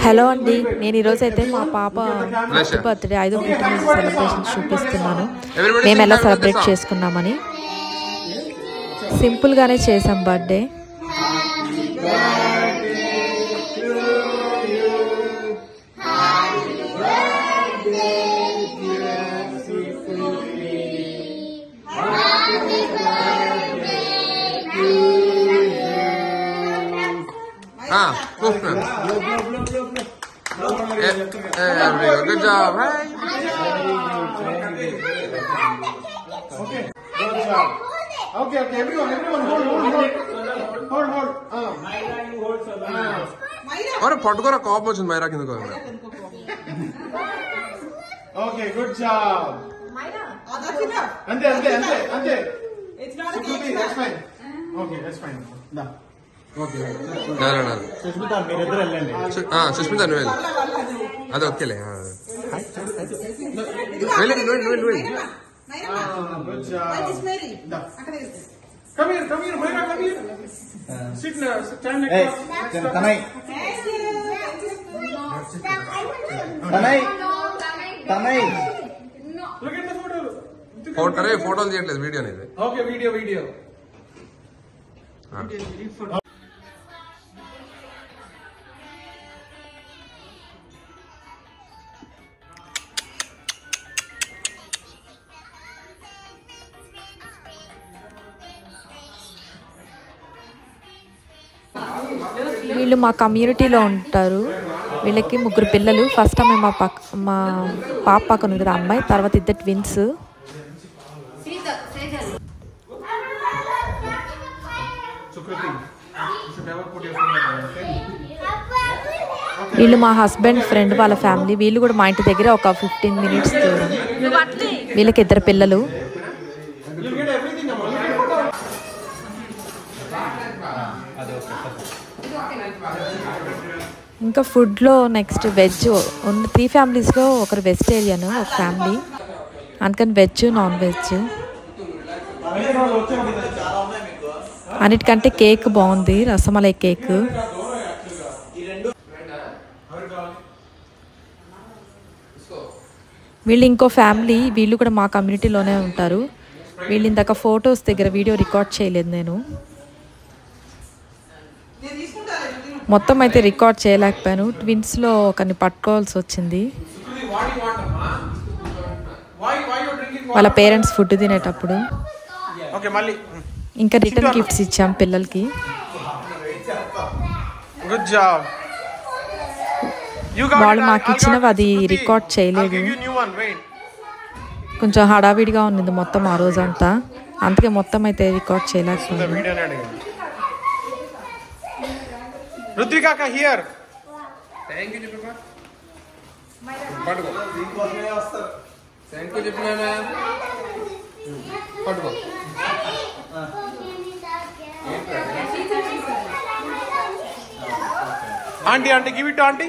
Hello అండి, నేను ఈరోజు అయితే మా పాప బర్త్డే 5వ పుట్టినరోజు సెలబ్రేషన్ చూపిస్తున్నాను. మేము ఎలా సెలబ్రేట్ చేసుకున్నామని. సింపుల్గానే చేసాం birthday. Good job, right? Okay, good job. Okay, everyone, hold. अरे पटकोरा कॉप వచ్చింది మైరా కిందకు. Okay, good job. అంతే. It's not okay. That's fine. Okay, that's fine. Da. Okay. No. Sushmita మీరిద్దరు వెళ్ళండి. సుష్మిత నువ్వు వెళ్ళు. అది ఓకేలే. వెళ్ళి. Good job. Da. Come here, Mayra, come here. Sit now, stand next to us. Tanay. Look at the photo. ఫోటోలు తీయట్లేదు, వీడియో అనేది. Okay, video. వీళ్ళు మా కమ్యూనిటీలో ఉంటారు. వీళ్ళకి 3 పిల్లలు. ఫస్ట్ ఆమె మా పాప పక్కన ఉంది కదా అమ్మాయి, తర్వాత 2 ట్విన్స్. వీళ్ళు మా హస్బెండ్ ఫ్రెండ్ వాళ్ళ ఫ్యామిలీ. వీళ్ళు కూడా మా ఇంటి దగ్గర ఒక 15 మినిట్స్ దూరం. వీళ్ళకి 2 పిల్లలు. ఇంకా ఫుడ్లో నెక్స్ట్ వెజ్ ఉన్న 3 ఫ్యామిలీస్లో ఒకరు వెజిటేరియన్, ఒక ఫ్యామిలీ. అందుకని వెజ్, నాన్ వెజ్. అన్నిటికంటే కేక్ బాగుంది, రసమలై కేక్. వీళ్ళు ఇంకో ఫ్యామిలీ, వీళ్ళు కూడా మా కమ్యూనిటీలోనే ఉంటారు. వీళ్ళు ఇందాక ఫొటోస్ దగ్గర వీడియో రికార్డ్ చేయలేదు నేను. మొత్తం అయితే రికార్డ్ చేయలేకపోయాను. ట్విన్స్లో ఒకరిని పట్టుకోవాల్సి వచ్చింది. వాళ్ళ పేరెంట్స్ ఫుడ్ తినేటప్పుడు. ఇంకా రిటర్న్ గిఫ్ట్స్ ఇచ్చాం పిల్లలకి. వాళ్ళు మాకు ఇచ్చినవి అది రికార్డ్ చేయలేదు. కొంచెం హడావిడిగా ఉన్నది మొత్తం ఆ రోజంతా, అందుకే మొత్తం అయితే రికార్డ్ చేయలేకపోయాను. రుద్రిక హియర్. థ్యాంక్ యూ చెప్పు. పట్టుకో. థ్యాంక్ యూ చెప్పినా. పట్టుకో. Aunty give it aunty.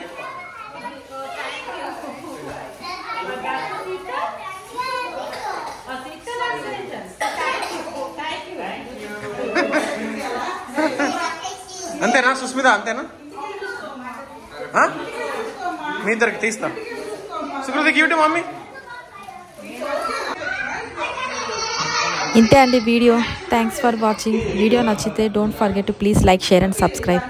అంతేనా సుస్మిత, అంతేనా? మీ ఇద్దరికి తీస్తా. Sukriti give to mummy. ఇంతే అండి video. Thanks for watching. Video నచ్చితే don't forget to please like, share and subscribe.